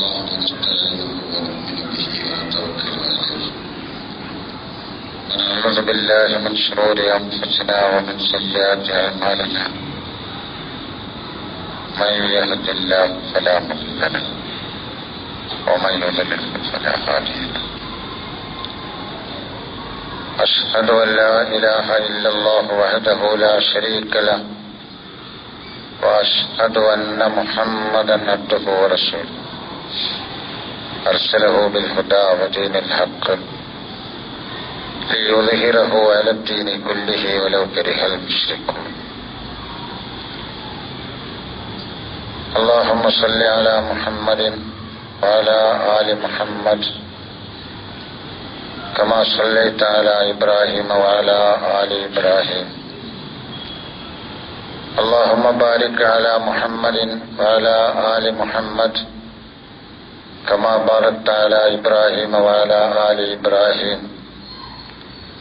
الله ونستعينه ونؤمن به ونتوكل عليه ونعوذ بالله من شرور أنفسنا ومن سيئات أعمالنا من يهد الله فلا مضل له ومن يضلل فلا هادي له أشهد أن لا إله إلا الله وحده لا شريك له وأشهد أن محمدا عبده ورسوله أرسله بالهدى ودين الحق ليظهره على الدين كله ولو كره المشركون اللهم صل على محمد وعلى آل محمد كما صليت على إبراهيم وعلى آل إبراهيم اللهم بارك على محمد وعلى آل محمد كما باركت على إبراهيم وعلى آل إبراهيم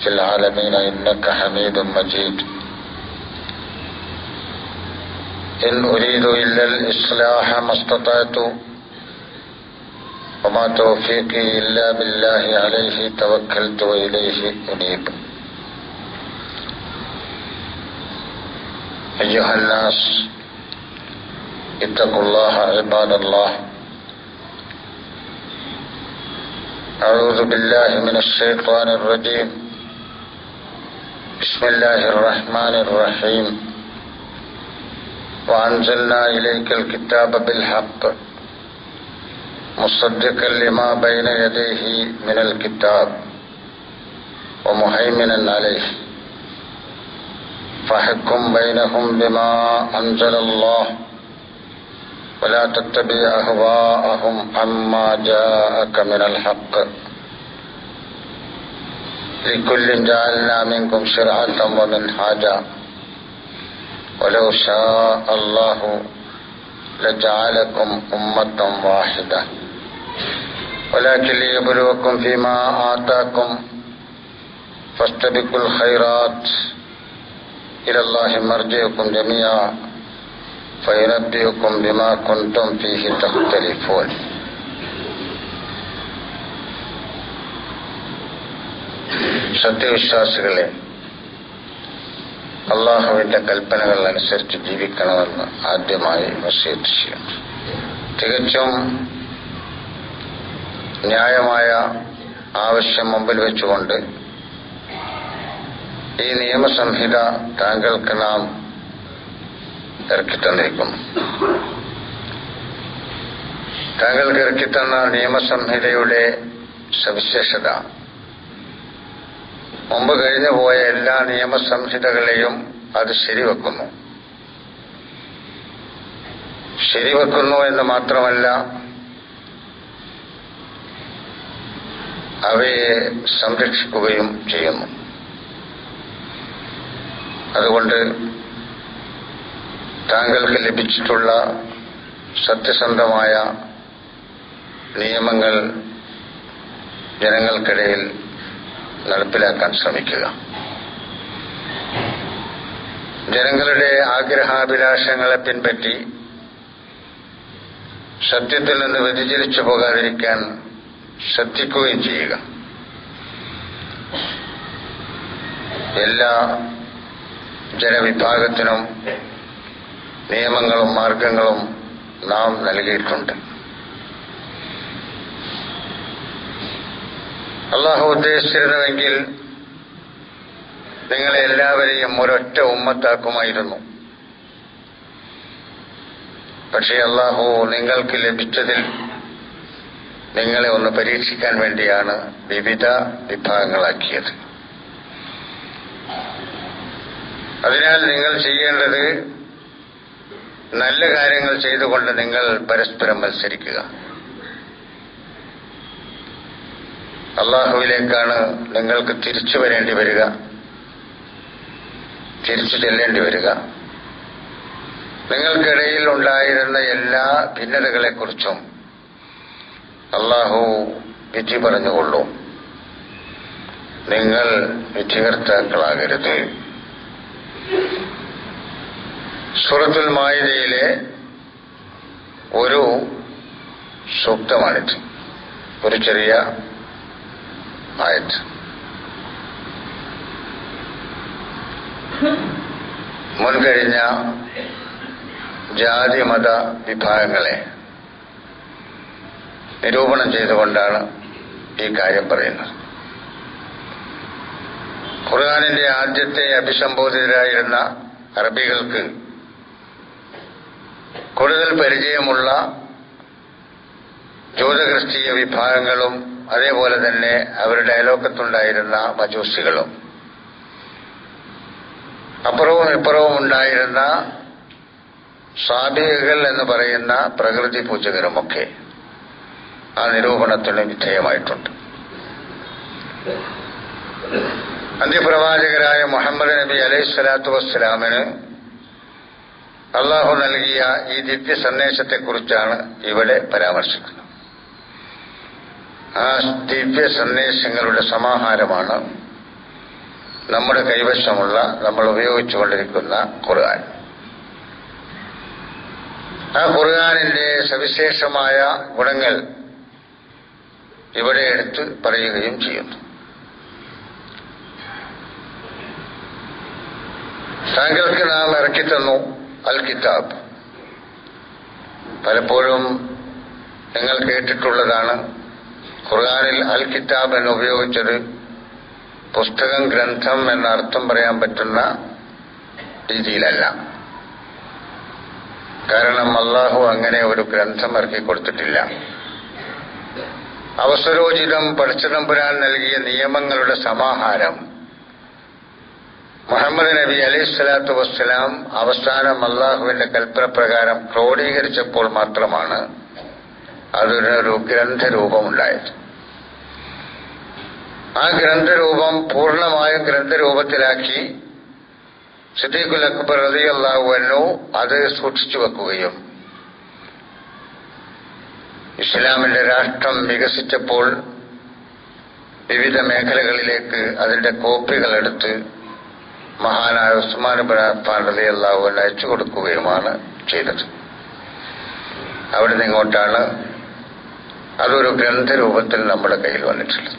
في العالمين إنك حميد مجيد إن أريد إلا الإصلاح ما استطعت وما توفيقي إلا بالله عليه توكلت وإليه أنيب أيها الناس اتقوا الله عباد الله أعوذ بالله من الشيطان الرجيم بسم الله الرحمن الرحيم وأنزلنا إليك الكتاب بالحق مصدقا لما بين يديه من الكتاب ومهيمنا عليه فاحكم بينهم بما أنزل الله ولا تتبع أهواءهم عما جاءك من الحق لكل جعلنا منكم شرعة ومنهاجا ولو شاء الله لجعلكم أمة واحدة ولكن ليبلوكم فيما آتاكم فاستبقوا الخيرات إلى الله مرجعكم جميعا فينبئكم بما كنتم فيه تختلفون സത്യവിശ്വാസികളെ, അള്ളാഹുവിന്റെ കൽപ്പനകൾ അനുസരിച്ച് ജീവിക്കണമെന്ന് ആദ്യമായി വസിയത്ത് ചെയ്യുന്നു. തികച്ചും ന്യായമായ ആവശ്യം മുമ്പിൽ വെച്ചുകൊണ്ട് ഈ നിയമസംഹിത താങ്കൾക്ക് നാം ഇറക്കിത്തന്നിരിക്കുന്നു. താങ്കൾക്ക് ഇറക്കിത്തന്ന നിയമസംഹിതയുടെ സവിശേഷത മുമ്പ് കഴിഞ്ഞു പോയ എല്ലാ നിയമസംഹിതകളെയും അത് ശരിവെക്കുന്നു എന്ന് മാത്രമല്ല, അവയെ സംരക്ഷിക്കുകയും ചെയ്യുന്നു. അതുകൊണ്ട് താങ്കൾക്ക് ലഭിച്ചിട്ടുള്ള സത്യസന്ധമായ നിയമങ്ങൾ ജനങ്ങൾക്കിടയിൽ നടപ്പിലാക്കാൻ ശ്രമിക്കുക. ജനങ്ങളുടെ ആഗ്രഹാഭിലാഷങ്ങളെ പിൻപറ്റി സത്യത്തിൽ നിന്ന് വ്യതിചലിച്ചു പോകാതിരിക്കാൻ ശ്രദ്ധിക്കുകയും ചെയ്യുക. എല്ലാ ജനവിഭാഗത്തിനും നിയമങ്ങളും മാർഗങ്ങളും നാം നൽകിയിട്ടുണ്ട്. അള്ളാഹു ഉദ്ദേശിച്ചിരുന്നുവെങ്കിൽ നിങ്ങളെ എല്ലാവരെയും ഒരൊറ്റ ഉമ്മത്താക്കുമായിരുന്നു. പക്ഷേ അള്ളാഹു നിങ്ങൾക്ക് ലഭിച്ചതിൽ നിങ്ങളെ ഒന്ന് പരീക്ഷിക്കാൻ വേണ്ടിയാണ് വിവിധ വിഭാഗങ്ങളാക്കിയത്. അതിനാൽ നിങ്ങൾ ചെയ്യേണ്ടത് നല്ല കാര്യങ്ങൾ ചെയ്തുകൊണ്ട് നിങ്ങൾ പരസ്പരം മത്സരിക്കുക. അള്ളാഹുവിലേക്കാണ് നിങ്ങൾക്ക് തിരിച്ചു വരേണ്ടി വരിക, തിരിച്ചു ചെല്ലേണ്ടി വരിക. നിങ്ങൾക്കിടയിൽ ഉണ്ടായിരുന്ന എല്ലാ ഭിന്നതകളെക്കുറിച്ചും അള്ളാഹു വിധി പറഞ്ഞുകൊള്ളും. നിങ്ങൾ വിധികർത്താക്കളാകരുത്. സൂറത്തുൽ മാഇദയിലെ ഒരു സൂക്തമാണിത്. ഒരു ചെറിയ ആയത്ത്. മുൻകഴിഞ്ഞ ജാതി മത വിഭാഗങ്ങളെ നിരൂപണം ചെയ്തുകൊണ്ടാണ് ഈ കാര്യം പറയുന്നത്. ഖുർആനിന്റെ ആദ്യത്തെ അഭിസംബോധിതരായിരുന്ന അറബികൾക്ക് കൂടുതൽ പരിചയമുള്ള ജൂതക്രിസ്തീയ വിഭാഗങ്ങളും അതേപോലെ തന്നെ അവരുടെ അയലോക്കത്തുണ്ടായിരുന്ന മജൂസികളും അപ്പുറവും ഇപ്പുറവും ഉണ്ടായിരുന്ന സാബികൾ എന്ന് പറയുന്ന പ്രകൃതി പൂജകരുമൊക്കെ ആ നിരൂപണത്തിന് വിധേയമായിട്ടുണ്ട്. അന്ത്യപ്രവാചകരായ മുഹമ്മദ് നബി അലൈഹിസ്സലാത്തു വസ്സലാമിന് അള്ളാഹു നൽകിയ ഈ ദിവ്യ സന്ദേശത്തെക്കുറിച്ചാണ് ഇവിടെ പരാമർശിക്കുന്നത്. ആ ദിവ്യ സന്ദേശങ്ങളുടെ സമാഹാരമാണ് നമ്മുടെ കൈവശമുള്ള, നമ്മൾ ഉപയോഗിച്ചുകൊണ്ടിരിക്കുന്ന ഖുർആൻ. ആ ഖുർആനിന്റെ സവിശേഷമായ ഗുണങ്ങൾ ഇവിടെ എടുത്ത് പറയുകയും ചെയ്യുന്നു. താങ്കൾക്ക് നാം ഇറക്കിത്തന്നു അൽ കിതാബ്. പലപ്പോഴും നിങ്ങൾ കേട്ടിട്ടുള്ളതാണ്. ഖുർആനിൽ അൽ കിതാബ് എന്ന് ഉപയോഗിച്ചത് പുസ്തകം, ഗ്രന്ഥം എന്ന അർത്ഥം പറയാൻ പറ്റുന്ന രീതിയിലല്ല. കാരണം അള്ളാഹു അങ്ങനെ ഒരു ഗ്രന്ഥം ഇറക്കി കൊടുത്തിട്ടില്ല. അവസരോചിതം പടച്ചതമ്പുരാൻ നൽകിയ നിയമങ്ങളുടെ സമാഹാരം മുഹമ്മദ് നബി അലൈഹിസ്സലാത്തു വസ്സലാം അവസാനം അള്ളാഹുവിന്റെ കൽപ്പനപ്രകാരം ക്രോഡീകരിച്ചപ്പോൾ മാത്രമാണ് അതിനൊരു ഗ്രന്ഥരൂപമുണ്ടായത്. ആ ഗ്രന്ഥരൂപം പൂർണ്ണമായും ഗ്രന്ഥരൂപത്തിലാക്കി സിദ്ദീഖുൽ അക്ബർ റളിയല്ലാഹു അൻഹു അത് സൂക്ഷിച്ചു വെക്കുകയും ഇസ്ലാമിന്റെ രാഷ്ട്രം വികസിച്ചപ്പോൾ വിവിധ മേഖലകളിലേക്ക് അതിന്റെ കോപ്പികൾ എടുത്ത് മഹാനായ ഉസ്മാൻ ഇബ്നു അഫ്ഫാൻ റളിയല്ലാഹു അൻഹു അയച്ചു കൊടുക്കുകയുമാണ് ചെയ്തത്. അവിടെ നിന്നിങ്ങോട്ടാണ് അതൊരു ഗ്രന്ഥരൂപത്തിൽ നമ്മുടെ കയ്യിൽ വന്നിട്ടുള്ളത്.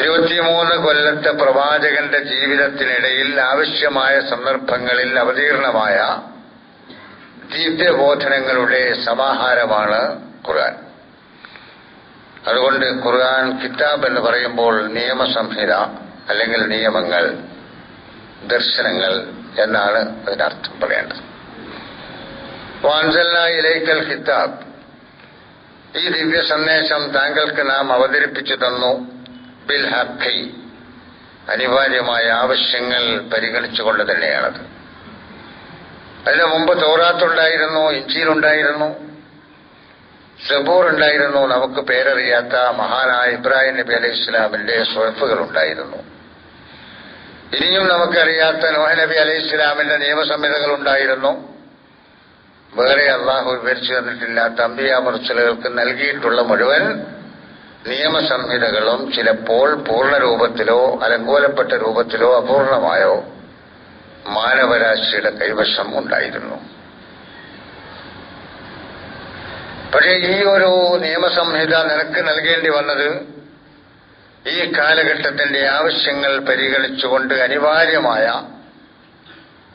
23 കൊല്ലത്തെ പ്രവാചകന്റെ ജീവിതത്തിനിടയിൽ ആവശ്യമായ സന്ദർഭങ്ങളിൽ അവതീർണമായ ദിവ്യബോധനങ്ങളുടെ സമാഹാരമാണ് ഖുർആൻ. അതുകൊണ്ട് ഖുർആൻ കിതാബ് എന്ന് പറയുമ്പോൾ നിയമസംഹിത അല്ലെങ്കിൽ നിയമങ്ങൾ, ദർശനങ്ങൾ എന്നാണ് അതിനർത്ഥം പറയേണ്ടത്. വഅൻസൽനാ ഇലൈക്കൽ കിതാബ്, ഈ ദിവ്യ സന്ദേശം താങ്കൾക്ക് നാം അവതരിപ്പിച്ചു തന്നു. ബിൽ ഹഖ്, അനിവാര്യമായ ആവശ്യങ്ങൾ പരിഗണിച്ചുകൊണ്ട് തന്നെയാണത്. അതിന് മുമ്പ് തൗറാത്തുണ്ടായിരുന്നു, ഇഞ്ചീലുണ്ടായിരുന്നു, സബൂർ ഉണ്ടായിരുന്നു, നമുക്ക് പേരറിയാത്ത മഹാനായ ഇബ്രാഹിം നബി അലൈഹി ഇസ്ലാമിന്റെ സുഹഫുകൾ ഉണ്ടായിരുന്നു. ഇനിയും നമുക്കറിയാത്ത നൂഹ് നബി അലൈഹി ഇസ്ലാമിന്റെ നിയമസംഹിതകൾ ഉണ്ടായിരുന്നു. വേറെ അള്ളാഹു വിവരിച്ചു തന്നിട്ടില്ലാത്ത അംബിയാ മുർസലുകൾക്ക് നൽകിയിട്ടുള്ള മുഴുവൻ നിയമസംഹിതകളും ചിലപ്പോൾ പൂർണ്ണരൂപത്തിലോ അലങ്കോലപ്പെട്ട രൂപത്തിലോ അപൂർണമായോ മാനവരാശിയുടെ കൈവശം ഉണ്ടായിരുന്നു. പക്ഷേ ഈ ഒരു നിയമസംഹിത നിനക്ക് നൽകേണ്ടി വന്നത് ഈ കാലഘട്ടത്തിന്റെ ആവശ്യങ്ങൾ പരിഗണിച്ചുകൊണ്ട് അനിവാര്യമായ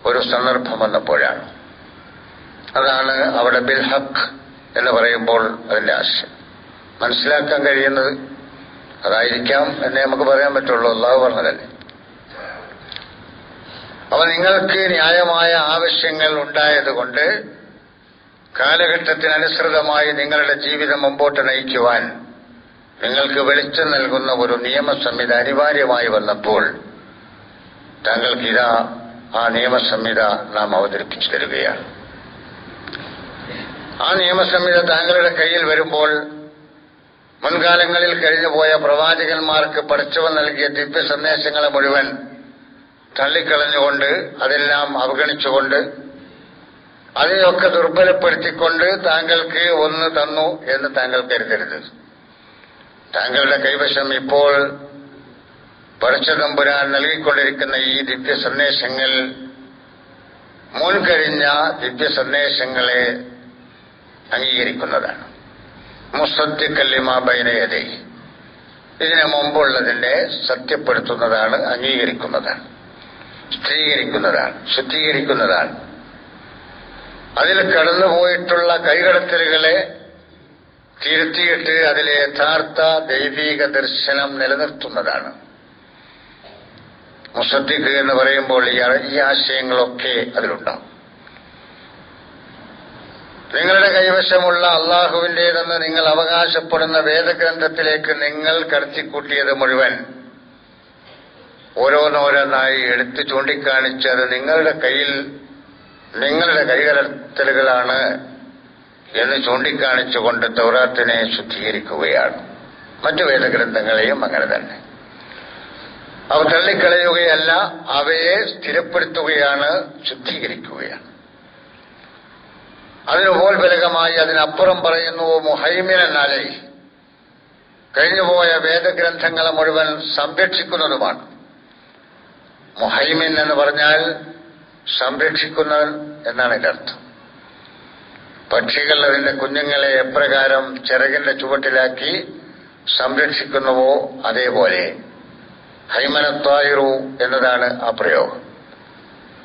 ഒരു സന്ദർഭം വന്നപ്പോഴാണ്. അതാണ് അവിടെ ബിൽ ഹഖ് എന്ന് പറയുമ്പോൾ അതിന്റെ ആശയം മനസ്സിലാക്കാൻ കഴിയുന്നത്. അതായിരിക്കാം എന്നേ നമുക്ക് പറയാൻ പറ്റുള്ളൂ, അല്ലാഹു പറഞ്ഞതല്ലേ. അപ്പൊ നിങ്ങൾക്ക് ന്യായമായ ആവശ്യങ്ങൾ ഉണ്ടായതുകൊണ്ട് കാലഘട്ടത്തിനനുസൃതമായി നിങ്ങളുടെ ജീവിതം മുമ്പോട്ട് നയിക്കുവാൻ നിങ്ങൾക്ക് വെളിച്ചം നൽകുന്ന ഒരു നിയമസംഹിത അനിവാര്യമായി വന്നപ്പോൾ താങ്കൾക്കിതാ ആ നിയമസംഹിത നാം അവതരിപ്പിച്ചു തരികയാണ്. ആ നിയമസംഹിത താങ്കളുടെ കയ്യിൽ വരുമ്പോൾ മുൻകാലങ്ങളിൽ കഴിഞ്ഞുപോയ പ്രവാചകന്മാർക്ക് പടച്ചവൻ നൽകിയ ദിവ്യ സന്ദേശങ്ങളെ മുഴുവൻ തള്ളിക്കളഞ്ഞുകൊണ്ട്, അതെല്ലാം അവഗണിച്ചുകൊണ്ട്, അതിനെയൊക്കെ ദുർബലപ്പെടുത്തിക്കൊണ്ട് താങ്കൾക്ക് ഒന്ന് തന്നു എന്ന് താങ്കൾ കരുതരുത്. താങ്കളുടെ കൈവശം ഇപ്പോൾ പടച്ചതമ്പുരാൻ നൽകിക്കൊണ്ടിരിക്കുന്ന ഈ ദിവ്യ സന്ദേശങ്ങൾ മുൻകഴിഞ്ഞ ദിവ്യ സന്ദേശങ്ങളെ അംഗീകരിക്കുന്നതാണ്. മുസദ്ദിഖൻ ലിമാ ബൈന യദൈഹി, ഇതിനു മുമ്പുള്ളതിനെ സത്യപ്പെടുത്തുന്നതാണ്, അംഗീകരിക്കുന്നതാണ്, സ്ഥിരീകരിക്കുന്നതാണ്, ശുദ്ധീകരിക്കുന്നതാണ്. അതിൽ കടന്നുപോയിട്ടുള്ള കൈകടത്തലുകളെ തിരുത്തിയിട്ട് അതിലെ യഥാർത്ഥ ദൈവീക ദർശനം നിലനിർത്തുന്നതാണ്. മുസദ്ദിഖ് എന്ന് പറയുമ്പോൾ ഈ ആശയങ്ങളൊക്കെ അതിലുണ്ടാവും. നിങ്ങളുടെ കൈവശമുള്ള അള്ളാഹുവിൻ്റേതെന്ന് നിങ്ങൾ അവകാശപ്പെടുന്ന വേദഗ്രന്ഥത്തിലേക്ക് നിങ്ങൾ കടത്തിക്കൂട്ടിയത് മുഴുവൻ ഓരോന്നോരോന്നായി എടുത്ത് ചൂണ്ടിക്കാണിച്ച് അത് നിങ്ങളുടെ കൈകടത്തലുകളാണ് എന്ന് ചൂണ്ടിക്കാണിച്ചുകൊണ്ട് തൗറാത്തിനെ ശുദ്ധീകരിക്കുകയാണ്. മറ്റു വേദഗ്രന്ഥങ്ങളെയും അങ്ങനെ തന്നെ. അവ തള്ളിക്കളയുകയല്ല, അവയെ സ്ഥിരപ്പെടുത്തുകയാണ്, ശുദ്ധീകരിക്കുകയാണ്. അതിനുപോൽബലകമായി അതിനപ്പുറം പറയുന്നു മുഹൈമിനൻ അലൈഹി, കഴിഞ്ഞുപോയ വേദഗ്രന്ഥങ്ങളെ മുഴുവൻ സംരക്ഷിക്കുന്നതുമാണ്. മുഹൈമിൻ എന്ന് പറഞ്ഞാൽ സംരക്ഷിക്കുന്നവൻ എന്നാണ് ഇതിന്റെ അർത്ഥം. പക്ഷികൾ അതിന്റെ കുഞ്ഞുങ്ങളെ എപ്രകാരം ചിറകിന്റെ ചുവട്ടിലാക്കി സംരക്ഷിക്കുന്നുവോ അതേപോലെ ഹൈമനത്വായിറു എന്നതാണ് ആ പ്രയോഗം.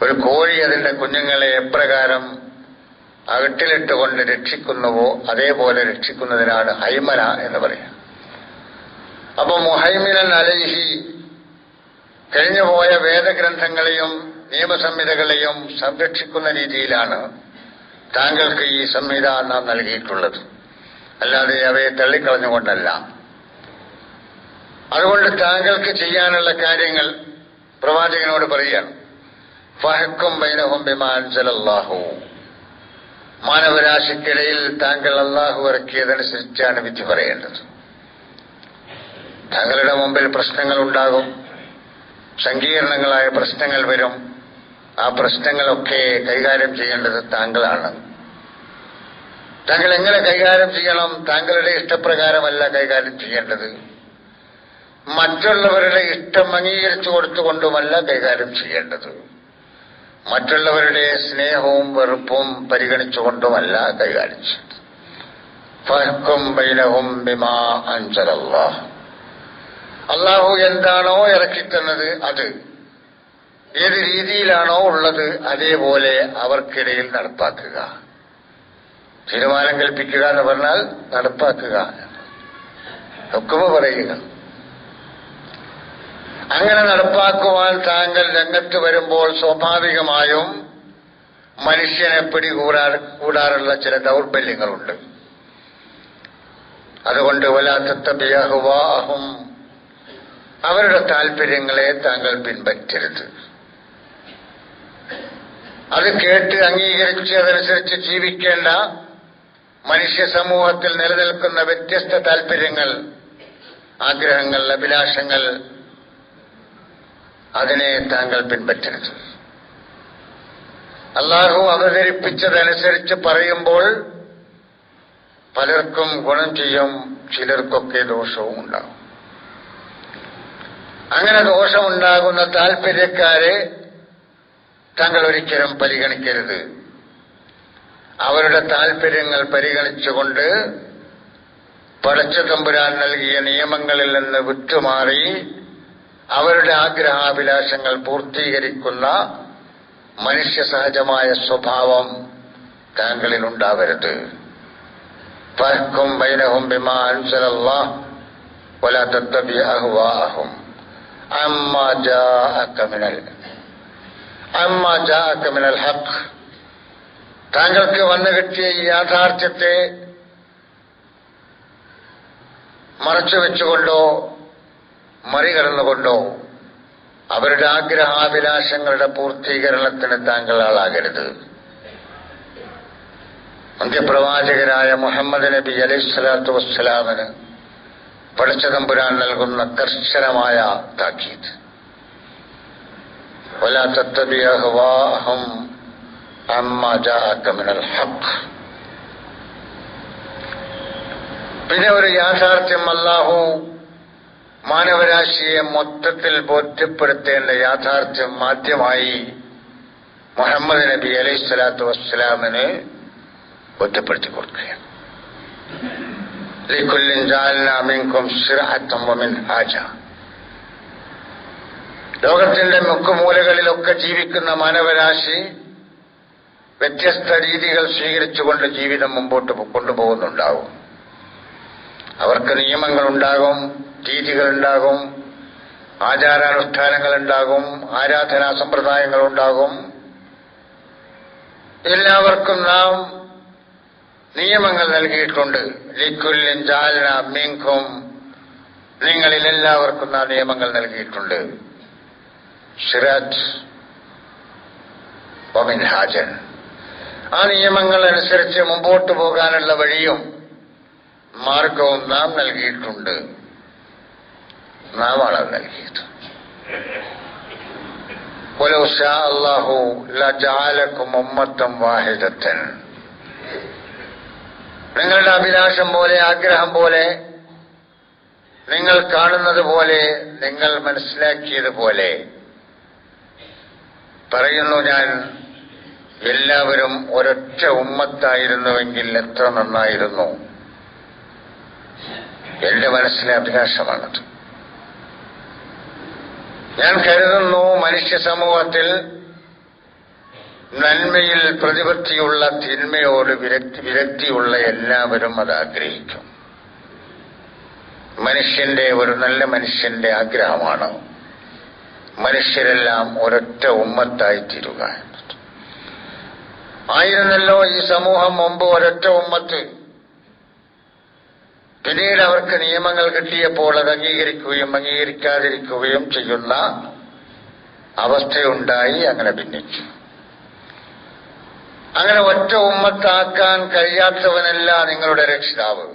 ഒരു കോഴി അതിന്റെ കുഞ്ഞുങ്ങളെ എപ്രകാരം അകട്ടിലിട്ടുകൊണ്ട് രക്ഷിക്കുന്നുവോ അതേപോലെ രക്ഷിക്കുന്നതിനാണ് ഹൈമന എന്ന് പറയുക. അപ്പൊ മുഹൈമിനൻ അലൈഹി, കഴിഞ്ഞുപോയ വേദഗ്രന്ഥങ്ങളെയും നിയമസംഹിതകളെയും സംരക്ഷിക്കുന്ന രീതിയിലാണ് താങ്കൾക്ക് ഈ സംഹിത നാം നൽകിയിട്ടുള്ളത്, അല്ലാതെ അവയെ തള്ളിക്കളഞ്ഞുകൊണ്ടല്ല. അതുകൊണ്ട് താങ്കൾക്ക് ചെയ്യാനുള്ള കാര്യങ്ങൾ പ്രവാചകനോട് പറയുകയാണ്. ഫഹ്കും ബൈനഹും ബിമാ അൻസലല്ലാഹു, മാനവരാശിക്കിടയിൽ താങ്കൾ അള്ളാഹു ഇറക്കിയതനുസരിച്ചാണ് വിധി പറയേണ്ടത്. താങ്കളുടെ മുമ്പിൽ പ്രശ്നങ്ങൾ ഉണ്ടാകും, സങ്കീർണങ്ങളായ പ്രശ്നങ്ങൾ വരും. ആ പ്രശ്നങ്ങളൊക്കെ കൈകാര്യം ചെയ്യേണ്ടത് താങ്കളാണ്. താങ്കൾ എങ്ങനെ കൈകാര്യം ചെയ്യണം? താങ്കളുടെ ഇഷ്ടപ്രകാരമല്ല കൈകാര്യം ചെയ്യേണ്ടത്, മറ്റുള്ളവരുടെ ഇഷ്ടം അംഗീകരിച്ചു കൊടുത്തുകൊണ്ടുമല്ല കൈകാര്യം ചെയ്യേണ്ടത്, മറ്റുള്ളവരുടെ സ്നേഹവും വെറുപ്പും പരിഗണിച്ചുകൊണ്ടുമല്ല കൈകാര്യം ചെയ്യേണ്ടത്. ഫഹ്കും ബൈനഹും ബിമാ അൻസലല്ലാഹ്, അള്ളാഹു എന്താണോ ഇറക്കിത്തന്നത് അത് ഏത് രീതിയിലാണോ ഉള്ളത് അതേപോലെ അവർക്കിടയിൽ നടപ്പാക്കുക. തീരുമാനം കൽപ്പിക്കുക എന്ന് പറഞ്ഞാൽ നടപ്പാക്കുക, ഹുക്മ പറയുക. അങ്ങനെ നടപ്പാക്കുവാൻ താങ്കൾ രംഗത്ത് വരുമ്പോൾ സ്വാഭാവികമായും മനുഷ്യനെ പിടികൂടാറുള്ള ചില ദൗർബല്യങ്ങളുണ്ട്. അതുകൊണ്ട് വലാ തത്തബിഅ ഹുവാഅഹും, അവരുടെ താല്പര്യങ്ങളെ താങ്കൾ പിൻപറ്റരുത്. അത് കേട്ട് അംഗീകരിച്ച് അതനുസരിച്ച് ജീവിക്കേണ്ട മനുഷ്യ സമൂഹത്തിൽ നിലനിൽക്കുന്ന വ്യത്യസ്ത താല്പര്യങ്ങൾ, ആഗ്രഹങ്ങൾ, അഭിലാഷങ്ങൾ, അതിനെ താങ്കൾ പിൻപറ്റരുത്. അള്ളാഹു അവതരിപ്പിച്ചതനുസരിച്ച് പറയുമ്പോൾ പലർക്കും ഗുണം ചെയ്യും, ചിലർക്കൊക്കെ ദോഷവും ഉണ്ടാകും. അങ്ങനെ ദോഷമുണ്ടാകുന്ന താല്പര്യക്കാരെ താങ്കൾ ഒരിക്കലും പരിഗണിക്കരുത്. അവരുടെ താല്പര്യങ്ങൾ പരിഗണിച്ചുകൊണ്ട് പടച്ച തമ്പുരാൻ നൽകിയ നിയമങ്ങളിൽ നിന്ന് വിട്ടുമാറി അവരുടെ ആഗ്രഹാഭിലാഷങ്ങൾ പൂർത്തീകരിക്കുന്ന മനുഷ്യ സഹജമായ സ്വഭാവം താങ്കളിൽ ഉണ്ടാവരുത്. ഫഹ്കും ബൈനഹും ബിമാ അൻസലല്ലാഹ് വലാ തത്തബിഅ അഹ്വാഅഹും അമ്മാ ജാഅക മിനൽ ഹഖ്, താങ്കൾക്ക് വന്നു കിട്ടിയ ഈ യാഥാർത്ഥ്യത്തെ മറച്ചുവെച്ചുകൊണ്ടോ മറികടന്നുകൊണ്ടോ അവരുടെ ആഗ്രഹാഭിലാഷങ്ങളുടെ പൂർത്തീകരണത്തിന് താങ്കൾ ആളാകരുത്. അന്ത്യപ്രവാചകരായ മുഹമ്മദ് നബി അലൈഹിസ്സലാത്തു വസ്സലാമിന് പടച്ച തമ്പുരാൻ നൽകുന്ന കർശനമായ താക്കീത്. വലാ തത്തബിഅ അഹ്വാഅഹും അമ്മാ ജാഅക മിനൽ ഹഖ്. പിന്നെ ഒരു യാഥാർത്ഥ്യം അല്ലാഹു മാനവരാശിയെ മൊത്തത്തിൽ ബോധ്യപ്പെടുത്തേണ്ട യാഥാർത്ഥ്യം ആദ്യമായി മുഹമ്മദ് നബി അലൈഹിസ്സലാത്തു വസ്സലാമിന് ബോധ്യപ്പെടുത്തി കൊടുക്കുകയാണ്. ലികുല്ലിൻ ജഅൽനാ മിൻകും ശിർഅത്തൻ വമിൻഹാജ. ലോകത്തിന്റെ മുക്കുമൂലകളിലൊക്കെ ജീവിക്കുന്ന മാനവരാശി വ്യത്യസ്ത രീതികൾ സ്വീകരിച്ചുകൊണ്ട് ജീവിതം മുമ്പോട്ട് കൊണ്ടുപോകുന്നുണ്ടാവും. അവർക്ക് നിയമങ്ങളുണ്ടാകും, രീതികളുണ്ടാകും, ആചാരാനുഷ്ഠാനങ്ങളുണ്ടാകും, ആരാധനാ സമ്പ്രദായങ്ങളുണ്ടാകും. എല്ലാവർക്കും നാം നിയമങ്ങൾ നൽകിയിട്ടുണ്ട്. ലികുല്ലിൻ ജഅൽനാ മിൻകും, നിങ്ങളിൽ എല്ലാവർക്കും നാം നിയമങ്ങൾ നൽകിയിട്ടുണ്ട്. ശിർഅത്ത് വമിൻഹാജൻ, ആ നിയമങ്ങൾ അനുസരിച്ച് മുമ്പോട്ട് പോകാനുള്ള വഴിയും മാർഗവും നാം നൽകിയിട്ടുണ്ട്. നാമാണ് നൽകിയത്. വലൗ ശാ അല്ലാഹു ലജഅലകും ഉമ്മത്തൻ വാഹിദത്തൻ, നിങ്ങളുടെ അഭിലാഷം പോലെ, ആഗ്രഹം പോലെ, നിങ്ങൾ കാണുന്നത് പോലെ, നിങ്ങൾ മനസ്സിലാക്കിയതുപോലെ പറയുന്നു ഞാൻ, എല്ലാവരും ഒരൊറ്റ ഉമ്മത്തായിരുന്നുവെങ്കിൽ എത്ര നന്നായിരുന്നു. എന്റെ മനസ്സിലെ അഭിലാഷമാണത്. ഞാൻ കരുതുന്നു മനുഷ്യ സമൂഹത്തിൽ നന്മയിൽ പ്രതിപത്തിയുള്ള, തിന്മയോട് വിരക്തിയുള്ള എല്ലാവരും അത് ആഗ്രഹിക്കും. ഒരു നല്ല മനുഷ്യന്റെ ആഗ്രഹമാണ് മനുഷ്യരെല്ലാം ഒരൊറ്റ ഉമ്മത്തായി തീരുക. ആയിരുന്നല്ലോ ഈ സമൂഹം മുമ്പ് ഒരൊറ്റ ഉമ്മത്ത്. പിന്നീട് അവർക്ക് നിയമങ്ങൾ കിട്ടിയപ്പോൾ അത് അംഗീകരിക്കുകയും അംഗീകരിക്കാതിരിക്കുകയും ചെയ്യുന്ന അവസ്ഥയുണ്ടായി. അങ്ങനെ ഭിന്നിച്ചു. അങ്ങനെ ഒറ്റ ഉമ്മത്താക്കാൻ കഴിയാത്തവനല്ല നിങ്ങളുടെ രക്ഷിതാവ്.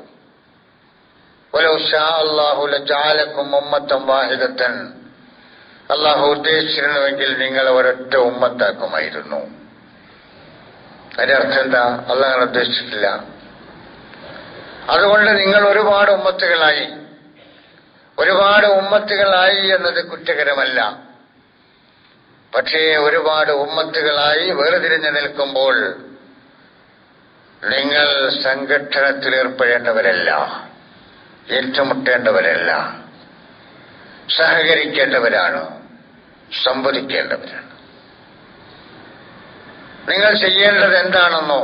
വലൗ ശാ അല്ലാഹു ലജഅലകും ഉമ്മത്തൻ വാഹിദത്തൻ, അല്ലാഹു ഉദ്ദേശിച്ചിരുന്നുവെങ്കിൽ നിങ്ങൾ ഒരൊറ്റ ഉമ്മത്താക്കുമായിരുന്നു. അതിന്റെ അർത്ഥം എന്താ? അല്ലാഹു ഉദ്ദേശിച്ചിട്ടില്ല. അതുകൊണ്ട് നിങ്ങൾ ഒരുപാട് ഉമ്മത്തുകളായി എന്നത് കുറ്റകരമല്ല. പക്ഷേ ഒരുപാട് ഉമ്മത്തുകളായി വേർതിരിഞ്ഞു നിൽക്കുമ്പോൾ നിങ്ങൾ സംഘട്ടനത്തിലേർപ്പെടേണ്ടവരല്ല, ഏറ്റുമുട്ടേണ്ടവരല്ല, സഹകരിക്കേണ്ടവരാണ്, സംവദിക്കേണ്ടവരാണ്. നിങ്ങൾ ചെയ്യേണ്ടത് എന്താണെന്നോ,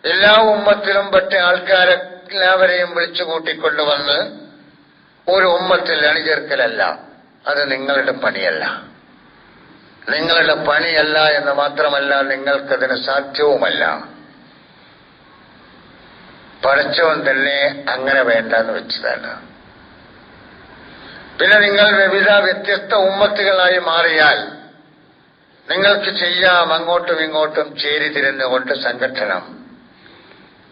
എല്ലാ ഉമ്മത്തിലും പെട്ട ആൾക്കാരെല്ലാവരെയും വിളിച്ചുകൂട്ടിക്കൊണ്ടുവന്ന് ഒരു ഉമ്മത്തിൽ അണിചേർക്കലല്ല. അത് നിങ്ങളുടെ പണിയല്ല. നിങ്ങളുടെ പണിയല്ല എന്ന് മാത്രമല്ല, നിങ്ങൾക്കതിന് സാധ്യവുമല്ല. പടച്ചവൻ തന്നെ അങ്ങനെ വേണ്ടെന്ന് വെച്ചതാണ്. പിന്നെ നിങ്ങൾ വ്യത്യസ്ത ഉമ്മത്തുകളായി മാറിയാൽ നിങ്ങൾക്ക് ചെയ്യാം അങ്ങോട്ടും ഇങ്ങോട്ടും ചേരിതിരിഞ്ഞുകൊണ്ട് സംഘട്ടനം.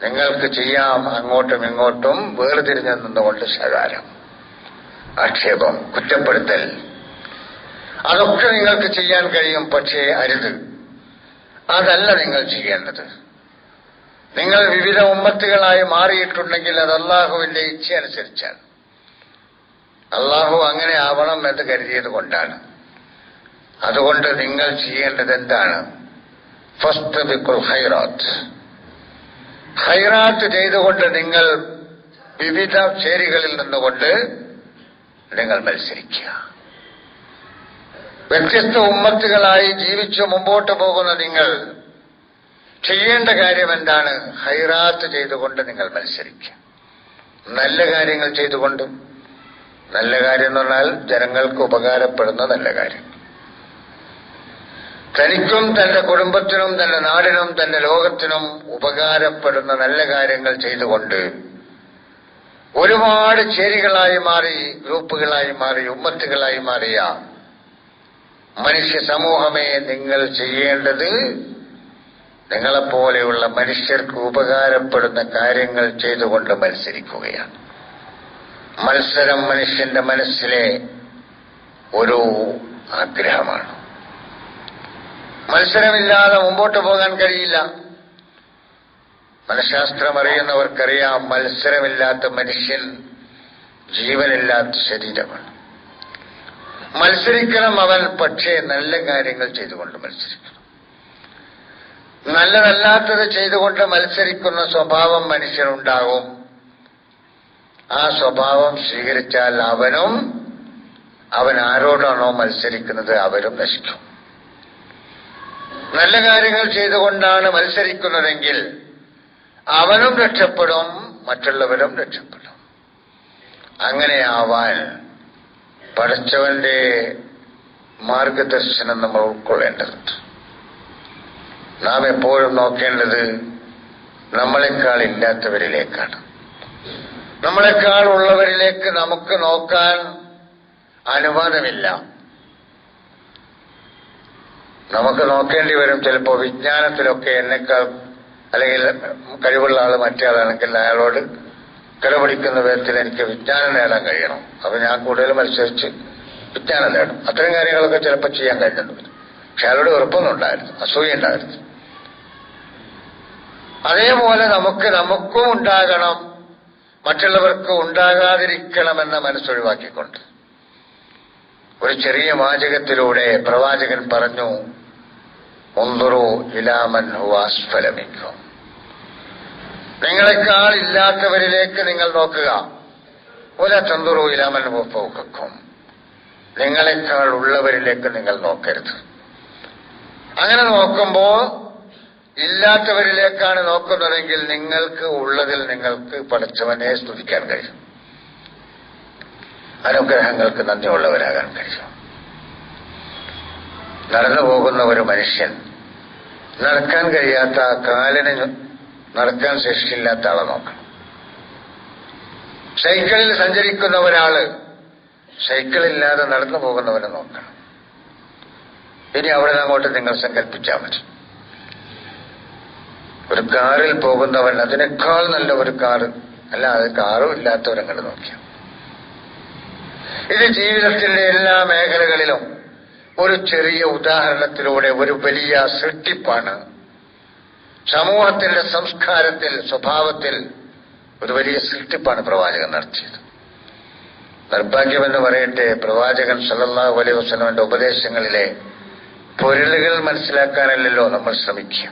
നിങ്ങൾക്ക് ചെയ്യാം അങ്ങോട്ടും ഇങ്ങോട്ടും വേർതിരിഞ്ഞു നിന്നുകൊണ്ട് ശകാരം, ആക്ഷേപം, കുറ്റപ്പെടുത്തൽ. അതൊക്കെ നിങ്ങൾക്ക് ചെയ്യാൻ കഴിയും. പക്ഷേ അരുത്, അതല്ല നിങ്ങൾ ചെയ്യേണ്ടത്. നിങ്ങൾ വിവിധ ഉമ്മത്തുകളായി മാറിയിട്ടുണ്ടെങ്കിൽ അത് അള്ളാഹുവിന്റെ ഇച്ഛ അനുസരിച്ചാണ്. അള്ളാഹു അങ്ങനെ ആവണം എന്ന് കരുതിയത് കൊണ്ടാണ്. അതുകൊണ്ട് നിങ്ങൾ ചെയ്യേണ്ടത് എന്താണ്? ഫസ്തബിഖുൽ ഖൈറാത്ത്. ഖൈറാത്ത് ചെയ്തുകൊണ്ട് നിങ്ങൾ വിവിധ ചേരികളിൽ നിന്നുകൊണ്ട് നിങ്ങൾ മത്സരിക്കുക. വ്യത്യസ്ത ഉമ്മത്തുകളായി ജീവിച്ചു മുമ്പോട്ട് പോകുന്ന നിങ്ങൾ ചെയ്യേണ്ട കാര്യം എന്താണ്? ഖൈറാത്ത് ചെയ്തുകൊണ്ട് നിങ്ങൾ മത്സരിക്കുക. നല്ല കാര്യങ്ങൾ ചെയ്തുകൊണ്ട്. നല്ല കാര്യം എന്ന് പറഞ്ഞാൽ ജനങ്ങൾക്ക് ഉപകാരപ്പെടുന്ന നല്ല കാര്യം. തനിക്കും തന്റെ കുടുംബത്തിനും തന്റെ നാടിനും തന്റെ ലോകത്തിനും ഉപകാരപ്പെടുന്ന നല്ല കാര്യങ്ങൾ ചെയ്തുകൊണ്ട് ഒരുപാട് ചേരികളായി മാറി, ഗ്രൂപ്പുകളായി മാറി, ഉമ്മത്തുകളായി മാറിയ മനുഷ്യ സമൂഹമേ, നിങ്ങൾ ചെയ്യേണ്ടത് നിങ്ങളെപ്പോലെയുള്ള മനുഷ്യർക്ക് ഉപകാരപ്പെടുന്ന കാര്യങ്ങൾ ചെയ്തുകൊണ്ട് മത്സരിക്കുകയാണ്. മത്സരം മനുഷ്യന്റെ മനസ്സിലെ ഒരു ആഗ്രഹമാണ്. മത്സരമില്ലാതെ മുമ്പോട്ട് പോകാൻ കഴിയില്ല. മനഃശാസ്ത്രം അറിയുന്നവർക്കറിയാം, മത്സരമില്ലാത്ത മനുഷ്യൻ ജീവനില്ലാത്ത ശരീരമാണ്. മത്സരിക്കണം അവൻ, പക്ഷേ നല്ല കാര്യങ്ങൾ ചെയ്തുകൊണ്ട് മത്സരിക്കണം. നല്ലതല്ലാത്തത് ചെയ്തുകൊണ്ട് മത്സരിക്കുന്ന സ്വഭാവം മനുഷ്യനുണ്ടാകും. ആ സ്വഭാവം സ്വീകരിച്ചാൽ അവൻ ആരോടാണോ മത്സരിക്കുന്നത് അവരും നശിക്കും. നല്ല കാര്യങ്ങൾ ചെയ്തുകൊണ്ടാണ് മത്സരിക്കുന്നതെങ്കിൽ അവനും രക്ഷപ്പെടും, മറ്റുള്ളവരും രക്ഷപ്പെടും. അങ്ങനെയാവാൻ പടച്ചവന്റെ മാർഗദർശനം നമ്മൾ ഉൾക്കൊള്ളേണ്ടതുണ്ട്. നാം എപ്പോഴും നോക്കേണ്ടത് നമ്മളെക്കാൾ ഇല്ലാത്തവരിലേക്കാണ്. നമ്മളെക്കാൾ ഉള്ളവരിലേക്ക് നമുക്ക് നോക്കാൻ അനുവാദമില്ല. നമുക്ക് നോക്കേണ്ടി വരും. ചിലപ്പോൾ വിജ്ഞാനത്തിലൊക്കെ എന്നെക്കാൾ അല്ലെങ്കിൽ കഴിവുള്ള ആൾ മറ്റേ ആളാണെങ്കിൽ അയാളോട് കിടപിടിക്കുന്ന വിധത്തിൽ എനിക്ക് വിജ്ഞാനം നേടാൻ കഴിയണം. അപ്പൊ ഞാൻ കൂടുതൽ മത്സരിച്ച് വിജ്ഞാനം നേടും. അത്തരം കാര്യങ്ങളൊക്കെ ചിലപ്പോൾ ചെയ്യാൻ കഴിഞ്ഞിട്ടുണ്ട്. പക്ഷെ അയാളോട് വെറുപ്പൊന്നും ഉണ്ടായിരുന്നു, അസൂയ ഉണ്ടായിരുന്നു. അതേപോലെ നമുക്കും ഉണ്ടാകണം, മറ്റുള്ളവർക്ക് ഉണ്ടാകാതിരിക്കണമെന്ന മനസ്സൊഴിവാക്കിക്കൊണ്ട് ഒരു ചെറിയ വാചകത്തിലൂടെ പ്രവാചകൻ പറഞ്ഞു, ഉൻദുറു ഇലാ മൻ ഹുവ അസ്ഫല മിൻകും. നിങ്ങളെക്കാൾ ഇല്ലാത്തവരിലേക്ക് നിങ്ങൾ നോക്കുക. വലാ തൻദുറു ഇലാ മൻ ഹുവ ഫൗഖക്കും. നിങ്ങളെക്കാൾ ഉള്ളവരിലേക്ക് നിങ്ങൾ നോക്കരുത്. അങ്ങനെ നോക്കുമ്പോൾ ഇല്ലാത്തവരിലേക്കാണ് നോക്കുന്നതെങ്കിൽ നിങ്ങൾക്ക് ഉള്ളതിൽ നിങ്ങൾക്ക് പടച്ചവനെ സ്തുതിക്കാൻ കഴിയും, അനുഗ്രഹങ്ങൾക്ക് നന്ദിയുള്ളവരാകാൻ കഴിയും. നടന്നു പോകുന്ന ഒരു മനുഷ്യൻ നടക്കാൻ കഴിയാത്ത, കാലിന് നടക്കാൻ ശേഷിയില്ലാത്ത ആളെ നോക്കണം. സൈക്കിളിൽ സഞ്ചരിക്കുന്ന ഒരാള് സൈക്കിളില്ലാതെ നടന്നു പോകുന്നവനെ നോക്കണം. ഇനി അവിടെ നിന്ന് അങ്ങോട്ട് നിങ്ങൾ സങ്കല്പിച്ചാൽ മതി. ഒരു കാറിൽ പോകുന്നവൻ അതിനേക്കാൾ നല്ല ഒരു കാറ്, അല്ല അത് കാറും ഇല്ലാത്തവരങ്ങോട്ട് നോക്കിയാൽ. ഇത് ജീവിതത്തിന്റെ എല്ലാ മേഖലകളിലും ഒരു ചെറിയ ഉദാഹരണത്തിലൂടെ ഒരു വലിയ സൃഷ്ടിപ്പാണ്. സമൂഹത്തിന്റെ സംസ്കാരത്തിൽ, സ്വഭാവത്തിൽ ഒരു വലിയ സൃഷ്ടിപ്പാണ് പ്രവാചകൻ നടത്തിയത്. നിർഭാഗ്യമെന്ന് പറയട്ടെ, പ്രവാചകൻ സല്ലല്ലാഹു അലൈഹി വസല്ലമയുടെ ഉപദേശങ്ങളിലെ പൊരുളുകൾ മനസ്സിലാക്കാനല്ലല്ലോ നമ്മൾ ശ്രമിക്കുക.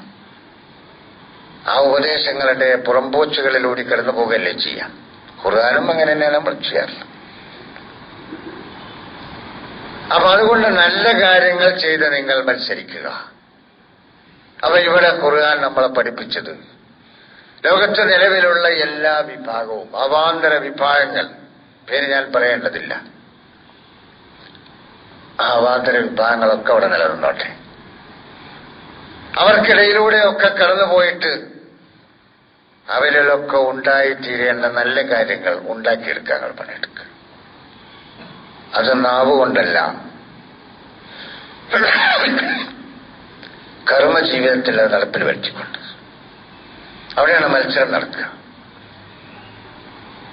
ആ ഉപദേശങ്ങളുടെ പുറംപോച്ചുകളിലൂടെ കടന്നു പോകുകയല്ലേ ചെയ്യാം. ഖുർആനും അങ്ങനെ തന്നെയാണ് നമ്മൾ ചെയ്യാറില്ല. അപ്പൊ അതുകൊണ്ട് നല്ല കാര്യങ്ങൾ ചെയ്ത് നിങ്ങൾ മത്സരിക്കുക. അപ്പൊ ഇവിടെ ഖുർആൻ നമ്മളെ പഠിപ്പിച്ചത് ലോകത്ത് നിലവിലുള്ള എല്ലാ വിഭാഗവും, അവാന്തര വിഭാഗങ്ങൾ, പേര് ഞാൻ പറയേണ്ടതില്ല, ആ അവാന്തര വിഭാഗങ്ങളൊക്കെ അവിടെ നിലനിന്നോട്ടെ. അവർക്കിടയിലൂടെയൊക്കെ കടന്നുപോയിട്ട് അവരിലൊക്കെ ഉണ്ടായിത്തീരേണ്ട നല്ല കാര്യങ്ങൾ ഉണ്ടാക്കിയെടുക്കാൻ പണിയെടുക്കുക. അത് നാവുകൊണ്ടല്ല, കർമ്മജീവിതത്തിൽ അത് നടപ്പിൽ വരുത്തിക്കൊണ്ട്. അവിടെയാണ് മത്സരം നടക്കുക.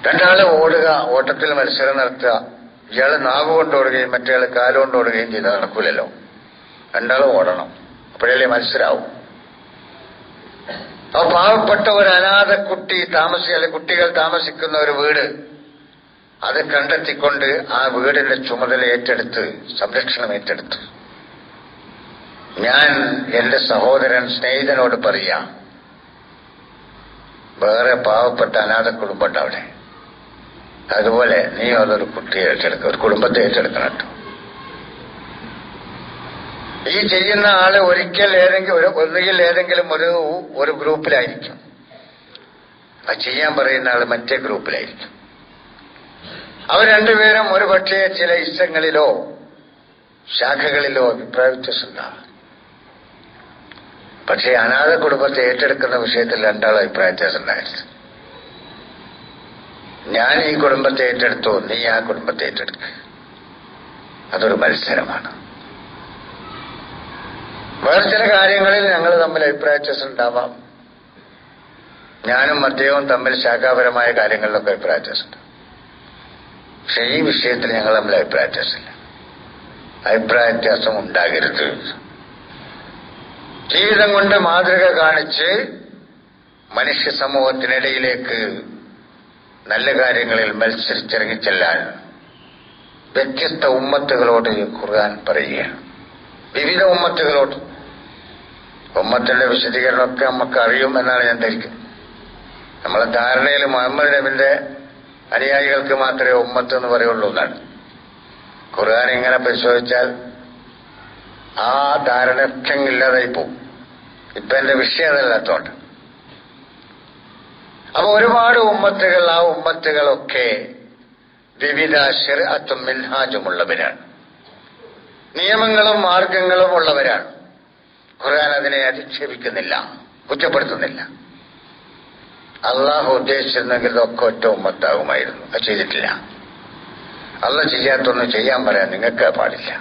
രണ്ടാള് ഓടുക, ഓട്ടത്തിൽ മത്സരം നടത്തുക. ഇയാള് നാവ് കൊണ്ട് ഓടുകയും മറ്റേയാൾ കാലുകൊണ്ട് ഓടുകയും ചെയ്താൽ നടക്കൂലല്ലോ. രണ്ടാളും ഓടണം, അപ്പോഴല്ലേ മത്സരാവും. അപ്പൊ പാവപ്പെട്ട ഒരു അനാഥ കുട്ടികൾ താമസിക്കുന്ന ഒരു വീട്, അത് കണ്ടെത്തിക്കൊണ്ട് ആ വീടിന്റെ ചുമതല ഏറ്റെടുത്ത്, സംരക്ഷണം ഏറ്റെടുത്ത്, ഞാൻ എന്റെ സഹോദരൻ സ്നേഹിതനോട് പറയാം, വേറെ പാവപ്പെട്ട അനാഥ കുടുംബമുണ്ട് അവിടെ, അതുപോലെ നീ അതൊരു കുട്ടിയെ ഏറ്റെടുക്കുക, ഒരു കുടുംബത്തെ ഏറ്റെടുക്കണം കേട്ടോ. ഈ ചെയ്യുന്ന ആള് ഒന്നുകിൽ ഏതെങ്കിലും ഒരു ഗ്രൂപ്പിലായിരിക്കും, അത് ചെയ്യാൻ പറയുന്ന ആള് മറ്റേ ഗ്രൂപ്പിലായിരിക്കും. അവർ രണ്ടുപേരും ഒരു പക്ഷേ ചില ഇഷ്ടങ്ങളിലോ ശാഖകളിലോ അഭിപ്രായ വ്യത്യാസമുണ്ടാകും. പക്ഷേ അനാഥ കുടുംബത്തെ ഏറ്റെടുക്കുന്ന വിഷയത്തിൽ രണ്ടാളും അഭിപ്രായ വ്യത്യാസം ഉണ്ടായിരുന്നു. ഞാൻ ഈ കുടുംബത്തെ ഏറ്റെടുത്തു, നീ ആ കുടുംബത്തെ ഏറ്റെടുക്കുക. അതൊരു മത്സരമാണ്. വേറെ ചില കാര്യങ്ങളിൽ ഞങ്ങൾ തമ്മിൽ അഭിപ്രായ വ്യത്യാസം ഉണ്ടാവാം. ഞാനും അദ്ദേഹവും തമ്മിൽ ശാഖാപരമായ കാര്യങ്ങളിലൊക്കെ അഭിപ്രായ വ്യത്യാസമുണ്ട്. പക്ഷെ ഈ വിഷയത്തിൽ ഞങ്ങൾ തമ്മിൽ അഭിപ്രായ വ്യത്യാസമില്ല. അഭിപ്രായ വ്യത്യാസം ഉണ്ടാകരുത്. ജീവിതം കൊണ്ട് മാതൃക കാണിച്ച് മനുഷ്യ സമൂഹത്തിനിടയിലേക്ക് നല്ല കാര്യങ്ങളിൽ മത്സരിച്ചിറങ്ങിച്ചെല്ലാൻ വ്യത്യസ്ത ഉമ്മത്തുകളോട് ഖുർആൻ പറയുകയാണ്. വിവിധ ഉമ്മത്തുകളോട്. ഉമ്മത്തിന്റെ വിശദീകരണമൊക്കെ നമുക്ക് അറിയും എന്നാണ് ഞാൻ ധരിക്കുന്നത്. നമ്മളെ ധാരണയിൽ മുഹമ്മദ് നബിന്റെ അനുയായികൾക്ക് മാത്രമേ ഉമ്മത്ത് എന്ന് പറയുള്ളൂ എന്നാണ്. ഖുർആൻ ഇങ്ങനെ പരിശോധിച്ചാൽ ആ ധാരണയൊക്കെ ഇല്ലാതായി പോവും. ഇപ്പൊ എന്റെ വിഷയം അതല്ലാത്തോണ്ട്. അപ്പൊ ഒരുപാട് ഉമ്മത്തുകൾ, ആ ഉമ്മത്തുകളൊക്കെ വിവിധ ശരീഅത്തും മിൻഹാജുമുള്ളവരാണ്, നിയമങ്ങളും മാർഗങ്ങളും ഉള്ളവരാണ്. ഖുർആൻ അതിനെ അധിക്ഷേപിക്കുന്നില്ല, കുറ്റപ്പെടുത്തുന്നില്ല. അള്ളാഹു ഉദ്ദേശിച്ചിരുന്നെങ്കിൽ ഇതൊക്കെ ഒറ്റ ഉമ്മത്താകുമായിരുന്നു. അത് ചെയ്തിട്ടില്ല. അള്ളാഹ് ചെയ്യാത്തൊന്നും ചെയ്യാൻ പറയാൻ നിങ്ങൾക്ക് പാടില്ല.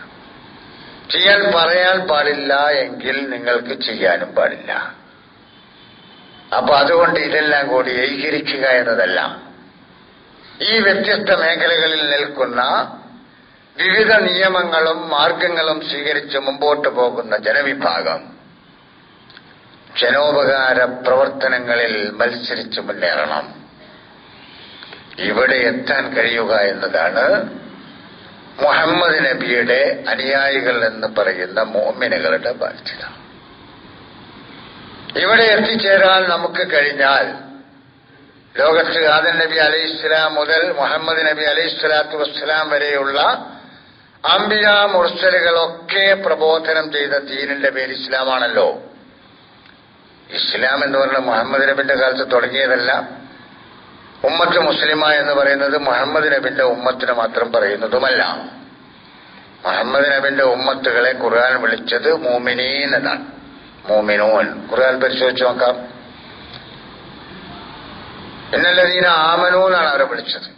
ചെയ്യാൻ പറയാൻ പാടില്ല എങ്കിൽ നിങ്ങൾക്ക് ചെയ്യാനും പാടില്ല. അപ്പൊ അതുകൊണ്ട് ഇതെല്ലാം കൂടി ഏകീകരിക്കുക എന്നതല്ല. ഈ വ്യത്യസ്ത മേഖലകളിൽ നിൽക്കുന്ന വിവിധ നിയമങ്ങളും മാർഗങ്ങളും സ്വീകരിച്ച് മുമ്പോട്ട് പോകുന്ന ജനവിഭാഗം ജനോപകാര പ്രവർത്തനങ്ങളിൽ മത്സരിച്ച് മുന്നേറണം. ഇവിടെ എത്താൻ കഴിയുക എന്നതാണ് മുഹമ്മദ് നബിയുടെ അനുയായികൾ എന്ന് പറയുന്ന മുഅ്മിനുകളുടെ ബാധ്യത. ഇവിടെ എത്തിച്ചേരാൻ നമുക്ക് കഴിഞ്ഞാൽ ലോകത്ത് ആദം നബി അലൈഹിസ്സലാം മുതൽ മുഹമ്മദ് നബി അലൈഹിസ്സലാത്തു വസ്സലാം വരെയുള്ള അംബിയ മുർസലുകളൊക്കെ പ്രബോധനം ചെയ്ത ദീനിന്റെ പേര് ഇസ്ലാമാണല്ലോ. ഇസ്ലാം എന്ന് പറഞ്ഞാൽ മുഹമ്മദ് നബിന്റെ കാലത്ത് തുടങ്ങിയതല്ല. ഉമ്മത്ത് മുസ്ലിമ എന്ന് പറയുന്നത് മുഹമ്മദ് നബിന്റെ ഉമ്മത്തിന് മാത്രം പറയുന്നതുമല്ല. മുഹമ്മദ് നബിന്റെ ഉമ്മത്തുകളെ ഖുർആൻ വിളിച്ചത് മുഅ്മിനീൻ എന്നാണ്. മുഅ്മിനൂൻ ഖുർആൻ പരിശോധിച്ച് നോക്കാം. ഇന്നല്ലദീന ആമനൂ എന്നാണ് അവരെ വിളിച്ചത്.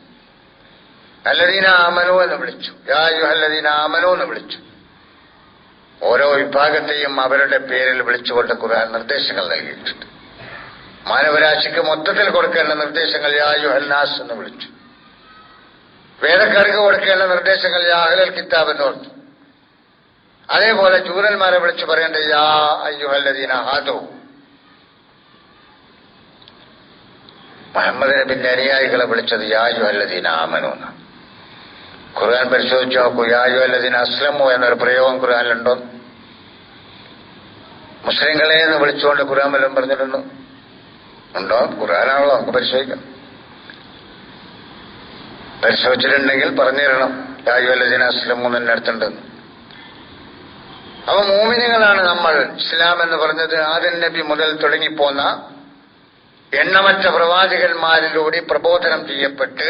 അല്ലദീന ആമനൂ എന്ന് വിളിച്ചു, യാ അയ്യുഹല്ലദീന ആമനൂ എന്ന് വിളിച്ചു. ഓരോ വിഭാഗത്തെയും അവരുടെ പേരിൽ വിളിച്ചുകൊണ്ട് ഖുർആൻ നിർദ്ദേശങ്ങൾ നൽകിയിട്ടുണ്ട്. മാനവരാശിക്ക് മൊത്തത്തിൽ കൊടുക്കേണ്ട നിർദ്ദേശങ്ങൾ യാ അയ്യുഹൽ നാസ് എന്ന് വിളിച്ചു. വേദക്കാർക്ക് കൊടുക്കേണ്ട നിർദ്ദേശങ്ങൾ യാ അഹ്ലൽ കിതാബ് എന്ന് പറഞ്ഞു. അതേപോലെ ജൂതന്മാരെ വിളിച്ചു പറയേണ്ട യാ അയ്യുഹല്ലദീന ഹാദൂ. മുഹമ്മദ് നബിന്റെ അനുയായികളെ വിളിച്ചത് യാ അയ്യുഹല്ലദീന ആമനൂ എന്ന്. ഖുർആൻ പരിശോധിച്ച് നോക്കൂ. യാ അയ്യുഹല്ലദീന അസ്ലമു എന്നൊരു പ്രയോഗം ഖുർആനിലുണ്ടോ? മുസ്ലിങ്ങളെ എന്ന് വിളിച്ചുകൊണ്ട് ഖുർആൻ വല്ലതും പറഞ്ഞിട്ടുണ്ടോ? ഉണ്ടോ? ഖുർആനാണല്ലോ, നമുക്ക് പരിശോധിക്കാം. പരിശോധിച്ചിട്ടുണ്ടെങ്കിൽ പറഞ്ഞു തരണം. യാ അയ്യുഹല്ലദീന അസ്ലമു എന്ന് അടുത്തുണ്ടെന്ന്. അപ്പൊ മുഅ്മിനീങ്ങളാണ് നമ്മൾ. ഇസ്ലാം എന്ന് പറഞ്ഞത് ആദം നബി മുതൽ തുടങ്ങിപ്പോന്ന എണ്ണമറ്റ പ്രവാചകന്മാരിലൂടെ പ്രബോധനം ചെയ്യപ്പെട്ട്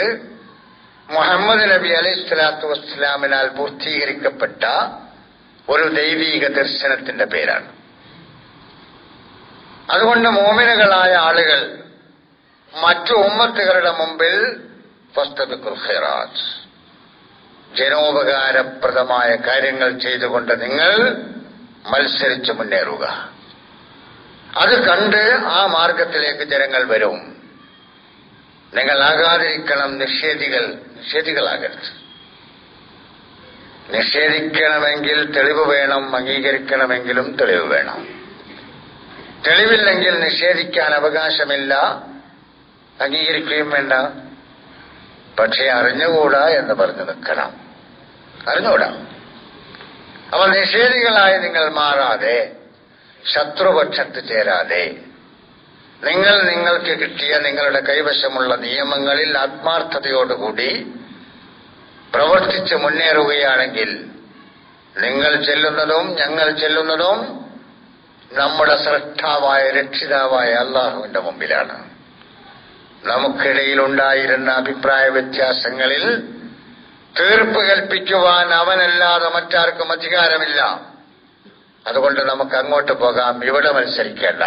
മുഹമ്മദ് നബി അലൈഹിസ്സലാത്തു വസ്സലാമിനാൽ പൂർത്തീകരിക്കപ്പെട്ട ഒരു ദൈവീക ദർശനത്തിന്റെ പേരാണ്. അതുകൊണ്ട് മുഅ്മിനുകളായ ആളുകൾ മറ്റു ഉമ്മത്തുകളുടെ മുമ്പിൽ ഫസ്തബിഖുൽ ഖൈറാത്ത്, ജനോപകാരപ്രദമായ കാര്യങ്ങൾ ചെയ്തുകൊണ്ട് നിങ്ങൾ മത്സരിച്ച് മുന്നേറുക. അത് കണ്ട് ആ മാർഗത്തിലേക്ക് ജനങ്ങൾ വരും. നിങ്ങളാകാതിരിക്കണം നിഷേധികളാകരുത്. നിഷേധിക്കണമെങ്കിൽ തെളിവ് വേണം, അംഗീകരിക്കണമെങ്കിലും തെളിവ് വേണം. തെളിവില്ലെങ്കിൽ നിഷേധിക്കാൻ അവകാശമില്ല, അംഗീകരിക്കുകയും വേണ്ട. പക്ഷേ അറിഞ്ഞുകൂടാ എന്ന് പറഞ്ഞു നിൽക്കണം. അറിഞ്ഞുകൂടാ. അപ്പൊ നിഷേധികളായി നിങ്ങൾ മാറാതെ, ശത്രുപക്ഷത്ത് ചേരാതെ, നിങ്ങൾക്ക് കിട്ടിയ നിങ്ങളുടെ കൈവശമുള്ള നിയമങ്ങളിൽ ആത്മാർത്ഥതയോടുകൂടി പ്രവർത്തിച്ച് മുന്നേറുകയാണെങ്കിൽ നിങ്ങൾ ചെല്ലുന്നതും ഞങ്ങൾ ചെല്ലുന്നതും നമ്മുടെ സ്രഷ്ടാവായ രക്ഷിതാവായ അള്ളാഹുവിന്റെ മുമ്പിലാണ്. നമുക്കിടയിലുണ്ടായിരുന്ന അഭിപ്രായ വ്യത്യാസങ്ങളിൽ തീർപ്പ് കൽപ്പിക്കുവാൻ അവനല്ലാതെ മറ്റാർക്കും അധികാരമില്ല. അതുകൊണ്ട് നമുക്ക് അങ്ങോട്ട് പോകാം. ഇവിടെ മത്സരിക്കേണ്ട.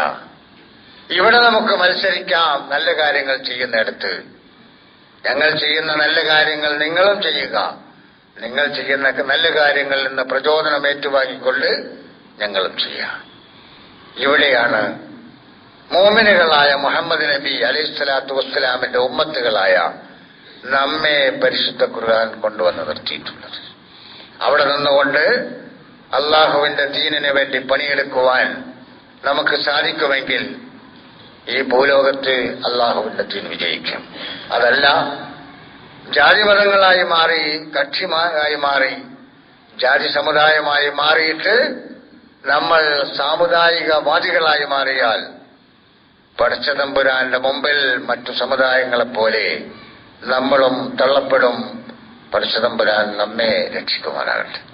ഇവിടെ നമുക്ക് മത്സരിക്കാം. നല്ല കാര്യങ്ങൾ ചെയ്യുന്നിടത്ത് ഞങ്ങൾ ചെയ്യുന്ന നല്ല കാര്യങ്ങൾ നിങ്ങളും ചെയ്യുക. നിങ്ങൾ ചെയ്യുന്ന നല്ല കാര്യങ്ങളിൽ നിന്ന് പ്രചോദനം ഏറ്റുവാങ്ങിക്കൊണ്ട് ഞങ്ങളും ചെയ്യാം. ഇവിടെയാണ് മുഅ്മിനുകളായ മുഹമ്മദ് നബി അലൈഹിസ്സലാത്തു വസ്സലാമിന്റെ ഉമ്മത്തുകളായ നമ്മെ പരിശുദ്ധ ഖുർആൻ കൊണ്ടുവന്ന് നിർത്തിയിട്ടുള്ളത്. അവിടെ നിന്നുകൊണ്ട് അള്ളാഹുവിന്റെ ദീനിന് വേണ്ടി പണിയെടുക്കുവാൻ നമുക്ക് സാധിക്കുമെങ്കിൽ ഈ ഭൂലോകത്ത് അള്ളാഹുവിന്റെ ദീൻ വിജയിക്കും. അതല്ല ജാതിമതങ്ങളായി മാറി, കക്ഷിയായി മാറി, ജാതി സമുദായമായി മാറിയിട്ട് നമ്മൾ സാമുദായികവാദികളായി മാറിയാൽ പടച്ചതമ്പുരാന്റെ മുമ്പിൽ മറ്റു സമുദായങ്ങളെപ്പോലെ നമ്മളും തള്ളപ്പെടും. പരിശുദ്ധ തമ്പുരാൻ നമ്മെ രക്ഷിക്കുമാറാകട്ടെ.